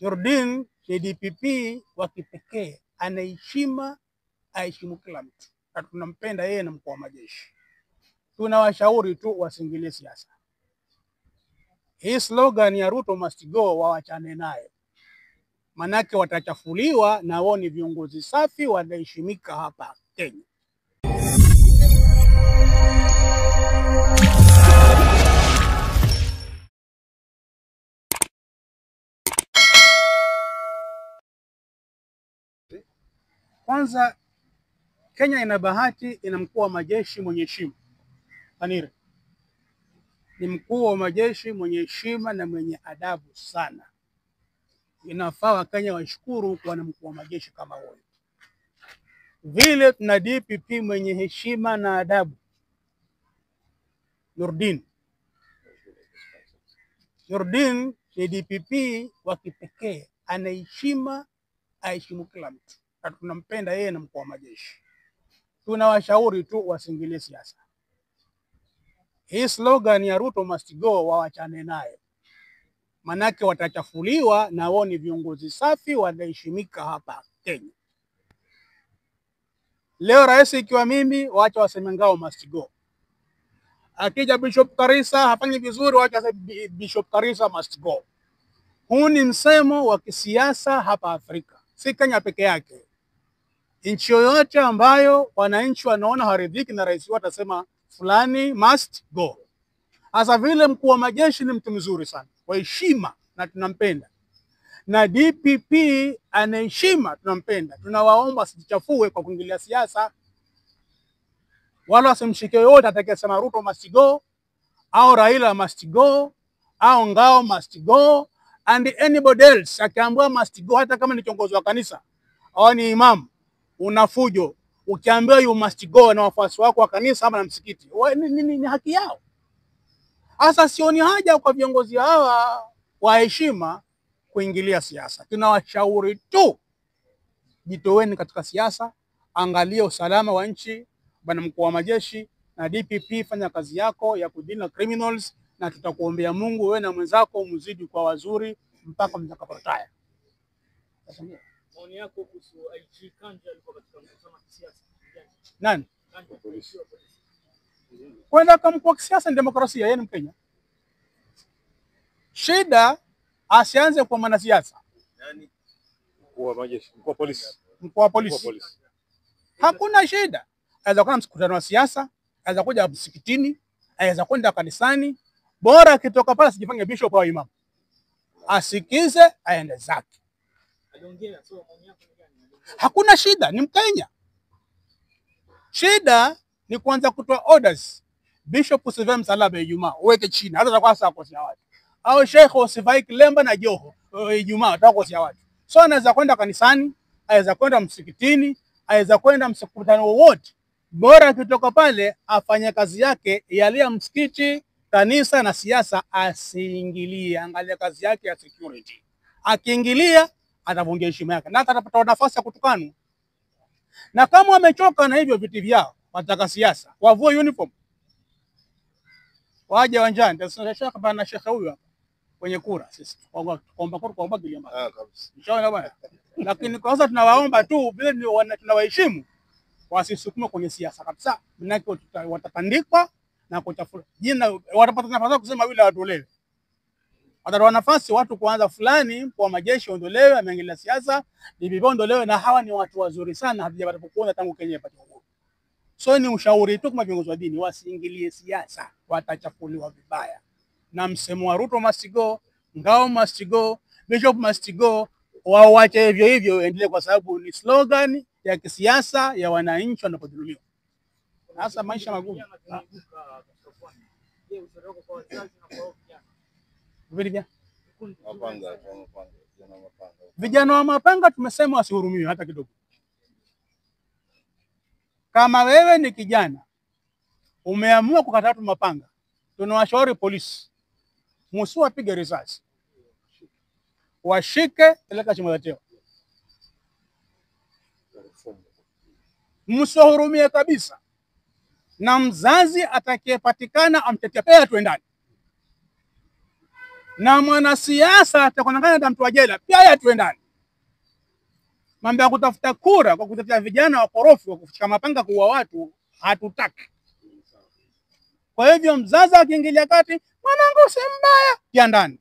Nurdin ni DPP wa kipekee, anaheshima, aheshimu kila mtu, na tunampenda yeye na mkuu wa majeshi. Tunawashauri tu wasiingilie siasa. Hii slogan ya Ruto must go wawachane nayo, manake watachafuliwa, na wao ni viongozi safi wanaheshimika hapa Kenya. Kwanza, Kenya ina bahati, ina mkuu wa majeshi mwenye heshima. Kanire ni mkuu wa majeshi mwenye heshima na mwenye adabu sana. Inafaa Wakenya washukuru kuwa na mkuu wa majeshi kama huyo. Vile tuna DPP mwenye heshima na adabu, Nurdin ni DPP wa kipekee, anaheshima, aheshimu kila mtu, na tunampenda yeye na mkuu wa majeshi. Tunawashauri tu wasiingilie siasa. Hii slogan ya Ruto must go wawachane nayo, manake watachafuliwa, na wao ni viongozi safi wanaheshimika hapa Kenya. Leo rais ikiwa mimi, waacha waseme ngao must go. Akija Bishop Karisa hafanyi vizuri, waacha waseme Bishop Karisa must go. Huu ni msemo wa kisiasa hapa Afrika, si Kenya peke yake. Nchi yoyote ambayo wananchi wanaona haridhiki na rais wao watasema fulani must go. Hasa vile mkuu wa majeshi ni mtu mzuri sana, wa heshima, na tunampenda. Na DPP ana heshima, tunampenda. Tunawaomba sichafue kwa kuingilia siasa. Wala wasimshike yote atakayesema Ruto must go, au Raila must go, au Ngao must go, and anybody else akiambiwa must go, hata kama ni kiongozi wa kanisa au ni imam, unafujo. Ukiambiwa you must go na wafuasi wako wa kanisa ama na msikiti, ni haki yao. Hasa sioni haja kwa viongozi hawa wa heshima kuingilia siasa. Tunawashauri tu jitoweni katika siasa, angalia usalama wa nchi. Bwana mkuu wa majeshi na DPP, fanya kazi yako ya kudili na criminals, na tutakuombea Mungu wewe na mwenzako mzidi kwa wazuri mpaka mtakaportaya. Maoni yako kuhusu IG Kanja alikuwa katika mkutano wa kisiasa? Nani? Kwenda kwa mkuu wa kisiasa ni demokrasia, yeye ni Mkenya. Shida asianze kwa mwanasiasa. Nani? Mkuu wa majeshi, mkuu wa polisi. Mkuu wa polisi. Hakuna shida. Aweza kuwa mkutano wa siasa, aweza kuja msikitini, aweza kwenda kanisani, bora akitoka pale asijifanye bishop au imam. Asikize aende zake. Aliongea, sio maoni yako ni gani? Hakuna shida, ni Mkenya. Shida ni kuanza kutoa orders. Bishop usivae msalaba Ijumaa, uweke chini, hata kwa saa kosia watu. Au sheikh usivai kilemba na joho Ijumaa, utakosia watu. So anaweza kwenda kanisani, aweza kwenda msikitini, aweza kwenda mkutano wowote. Bora akitoka pale afanye kazi yake ya msikiti, kanisa na siasa, asiingilie. Angalia kazi yake ya security. Akiingilia atavunja heshima yake na atapata nafasi ya kutukana. Na kama wamechoka na hivyo viti vyao, wataka siasa, wavue uniform, waje wanjani. Ndio shaka bana shekhe huyu hapa kwenye kura sisi kuomba kura kwa bagili mbaya Kabisa. inshallah bwana. Lakini kwa sasa tunawaomba tu vile ni tunawaheshimu, wasisukume kwenye siasa kabisa, manake watapandikwa na kuchafua jina. Watapata nafasi kusema wile watolewe, watatoa nafasi watu kuanza fulani kwa majeshi ondolewe, ameingilia siasa, DPP ondolewe, na hawa ni watu wazuri sana, hatujapata kuona tangu Kenya ipate uhuru. So ni ushauri tu kwa viongozi wa dini wasiingilie siasa, watachafuliwa vibaya. Na msemo wa Ruto must go, Ngao must go, Bishop must go, waache hivyo hivyo endelee, kwa sababu ni slogan ya kisiasa ya wananchi wanapodhulumiwa. Sasa maisha magumu. Je, ushauri wako kwa wazazi na kwa vijana? Vile Mapanga. vijana wa mapanga tumesema wasihurumiwe hata kidogo. Kama wewe ni kijana umeamua kukataa tu mapanga, tunawashauri polisi msiwapige risasi, washike, peleka Chimolateo. Msihurumie kabisa. Na mzazi atakayepatikana amtetea pea tuendani. na mwanasiasa atakonekana atamtoa jela pia yeye atuwe ndani. Mambo ya kutafuta kura kwa kutetea vijana wakorofi wa kushika mapanga kuua watu hatutaki. Kwa hivyo mzazi akiingilia kati, mwanangu si mbaya, tia ndani.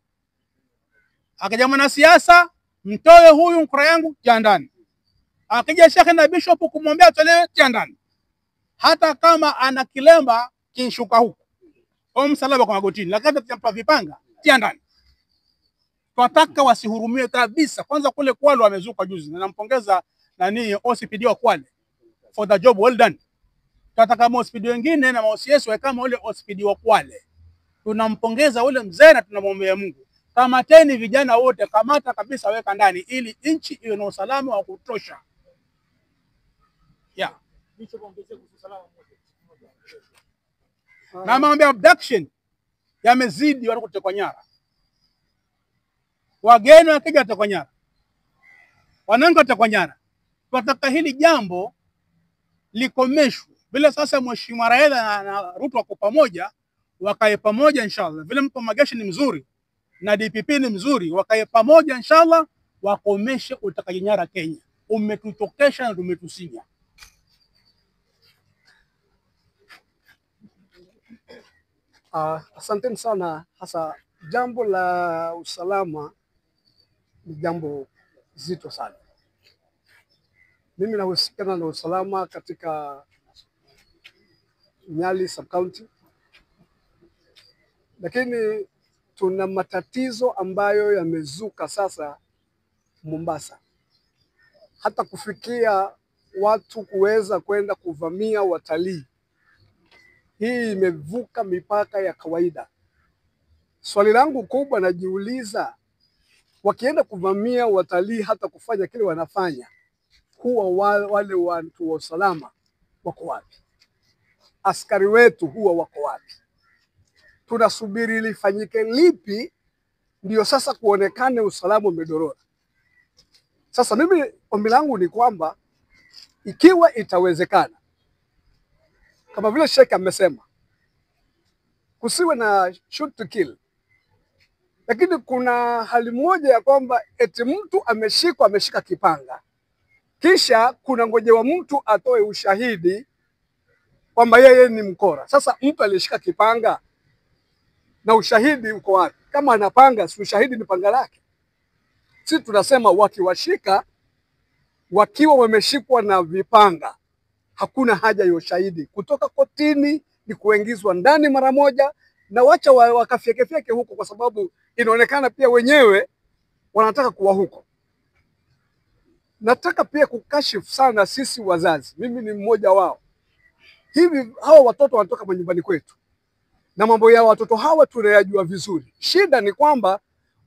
Akija mwanasiasa, mtoe huyu mkura yangu, tia ndani. Akija shekhe na bishop kumwambia atolewe, tia ndani. Hata kama ana kilemba kinshuka huko au msalaba kwa magotini, lakini tutampa vipanga, tia ndani. Tunataka wasihurumie kabisa. Kwanza kule Kwale wamezuka juzi, na nampongeza OCPD wa Kwale for the job well done. Tunataka OCPD wengine na OCS wa kama ule OCPD wa Kwale. Tunampongeza ule mzee na tunamwombea Mungu. Kamateni vijana wote, kamata kabisa, weka ndani ili nchi iwe na usalama wa kutosha. Yeah. Na mambo ya abduction yamezidi, watu kutekwa nyara. Wageni wakija watekwa nyara, wananchi watekwa nyara. Tunataka hili jambo likomeshwe. Vile sasa Mheshimiwa Raila na Ruto wako pamoja, wakae pamoja inshallah. Vile mpo Mageshi ni mzuri na DPP ni mzuri, wakae pamoja inshallah, wakomeshe utekaji nyara Kenya. Umetutokesha na tumetusinya. Asanteni sana. Hasa jambo la usalama ni jambo zito sana. Mimi nahusikana na usalama katika Nyali sub-county, lakini tuna matatizo ambayo yamezuka sasa Mombasa, hata kufikia watu kuweza kwenda kuvamia watalii. Hii imevuka mipaka ya kawaida. Swali langu kubwa najiuliza, wakienda kuvamia watalii hata kufanya kile wanafanya, huwa wale watu wa usalama wako wapi? Askari wetu huwa wako wapi? Tunasubiri lifanyike lipi ndio sasa kuonekane usalama umedorora? Sasa mimi ombi langu ni kwamba ikiwa itawezekana, kama vile Sheikh amesema, kusiwe na shoot to kill. Lakini kuna hali moja ya kwamba eti mtu ameshika kipanga, kisha kuna ngojewa mtu atoe ushahidi kwamba yeye ni mkora. Sasa mtu alishika kipanga na ushahidi uko wapi? Kama anapanga, si ushahidi ni panga lake. Sisi tunasema wakiwashika wakiwa wameshikwa na vipanga, hakuna haja ya ushahidi. Kutoka kotini ni kuingizwa ndani mara moja, na wacha wakafyekefyeke huko, kwa sababu inaonekana pia wenyewe wanataka kuwa huko. Nataka pia kukashifu sana sisi wazazi, mimi ni mmoja wao. Hivi hawa watoto wanatoka manyumbani kwetu, na mambo ya watoto hawa tunayajua vizuri. Shida ni kwamba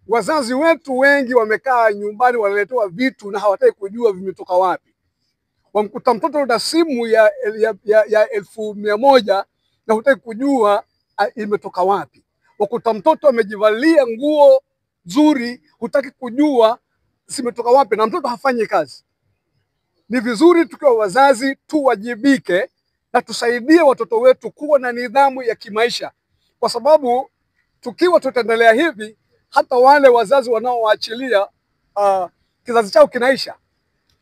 wazazi wetu wengi wamekaa nyumbani, wanaletewa vitu na hawataki kujua vimetoka wapi. Wamkuta mtoto na simu ya 1,100 na hutaki kujua imetoka wapi. Wakuta mtoto amejivalia nguo nzuri, hutaki kujua zimetoka wapi, na mtoto hafanyi kazi. Ni vizuri tukiwa wazazi tuwajibike na tusaidie watoto wetu kuwa na nidhamu ya kimaisha, kwa sababu tukiwa tutaendelea hivi, hata wale wazazi wanaowaachilia kizazi chao kinaisha.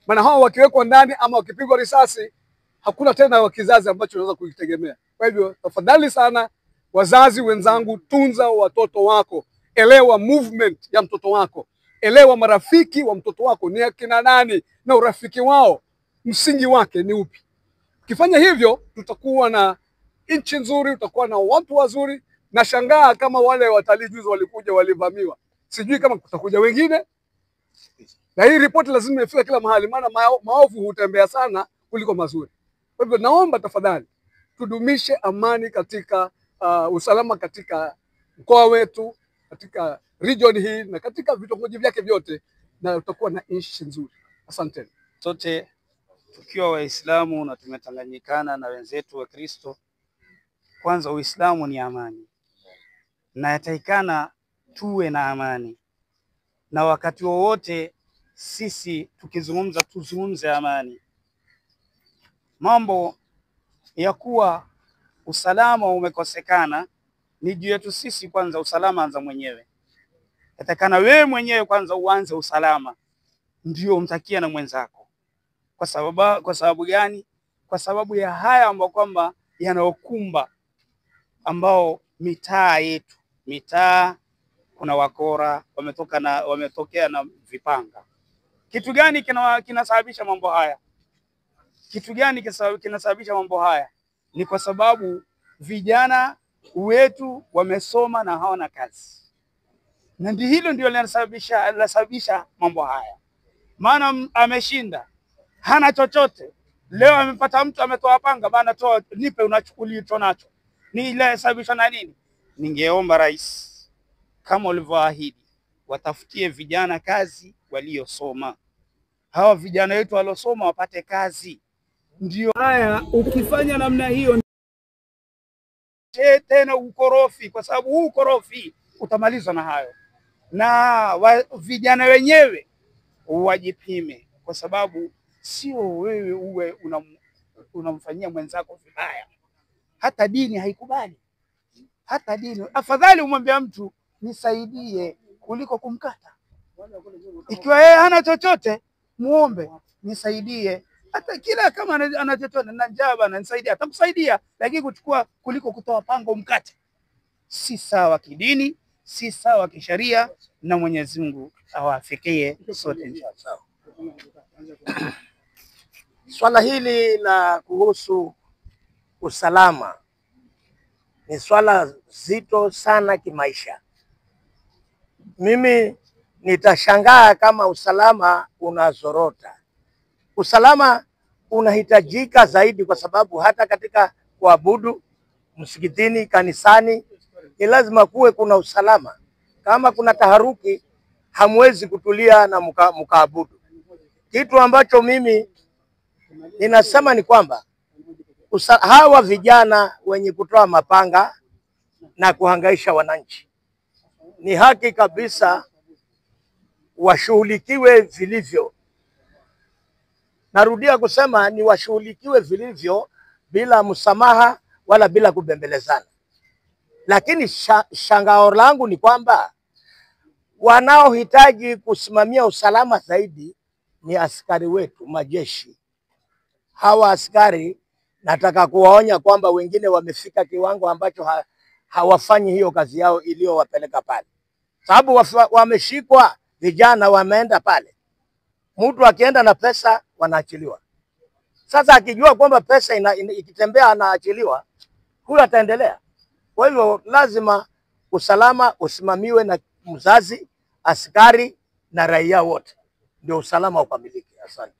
Maana hao wakiwekwa ndani ama wakipigwa risasi, hakuna tena kizazi ambacho tunaweza kukitegemea. Kwa hivyo tafadhali sana wazazi wenzangu, tunza watoto wako, elewa movement ya mtoto wako, elewa marafiki wa mtoto wako ni akina nani na urafiki wao msingi wake ni upi. Ukifanya hivyo, tutakuwa na nchi nzuri, tutakuwa na watu wazuri. Na shangaa kama wale watalii juzi walikuja walivamiwa, sijui kama kutakuja wengine. Na hii ripoti lazima ifike kila mahali, maana maovu hutembea sana kuliko mazuri. Kwa hivyo naomba tafadhali tudumishe amani katika usalama katika mkoa wetu, katika region hii na katika vitongoji vyake vyote, na tutakuwa na nchi nzuri. Asante. Sote tukiwa Waislamu na tumetanganyikana na wenzetu wa Kristo, kwanza Uislamu ni amani, na yatakikana tuwe na amani, na wakati wowote sisi tukizungumza tuzungumze amani. Mambo ya kuwa usalama umekosekana ni juu yetu sisi. Kwanza usalama anza mwenyewe. Yatakana wewe mwenyewe kwanza uanze usalama, ndio umtakia na mwenzako. Kwa sababu gani? Kwa sababu ya haya ambayo kwamba yanaokumba ambao mitaa yetu, kuna wakora wametokea na vipanga. Kitu gani kinasababisha mambo haya? Kitu gani kinasababisha mambo haya? Ni kwa sababu vijana wetu wamesoma na hawana kazi, na hilo ndio linasababisha mambo haya. Maana ameshinda hana chochote, leo amepata mtu ametoa panga, bana toa nipe ulicho nacho. Ni ile sababisha na nini? Ningeomba rais, kama ulivyoahidi, watafutie vijana kazi waliosoma. Hawa vijana wetu waliosoma wapate kazi. Ndio haya, ukifanya namna hiyo tena ukorofi, kwa sababu huu ukorofi utamalizwa na hayo. Na vijana wenyewe wajipime, kwa sababu sio wewe uwe unamfanyia mwenzako vibaya. Hata dini haikubali. Hata dini, afadhali umwambia mtu nisaidie kuliko kumkata. Ikiwa yeye hana chochote, muombe nisaidie. Hata kila kama ana chochote na njaba na nisaidie, atakusaidia, lakini kuchukua kuliko kutoa pango umkate, si sawa kidini, si sawa kisheria, na Mwenyezi Mungu awafikie sote inshallah. Swala hili la kuhusu usalama ni swala zito sana kimaisha. Mimi nitashangaa kama usalama unazorota. Usalama unahitajika zaidi, kwa sababu hata katika kuabudu msikitini, kanisani, ni lazima kuwe kuna usalama. Kama kuna taharuki, hamwezi kutulia na mkaabudu. Kitu ambacho mimi ninasema ni kwamba hawa vijana wenye kutoa mapanga na kuhangaisha wananchi, ni haki kabisa washughulikiwe vilivyo. Narudia kusema ni washughulikiwe vilivyo, bila msamaha wala bila kubembelezana. Lakini shangao langu ni kwamba wanaohitaji kusimamia usalama zaidi ni askari wetu, majeshi. Hawa askari nataka kuwaonya kwamba wengine wamefika kiwango ambacho hawafanyi hiyo kazi yao iliyowapeleka pale. Sababu wameshikwa vijana, wameenda pale. Mtu akienda na pesa wanaachiliwa. Sasa akijua kwamba pesa ikitembea anaachiliwa, huyo ataendelea. Kwa hivyo lazima usalama usimamiwe na mzazi, askari na raia wote, ndio usalama ukamilike. Asante.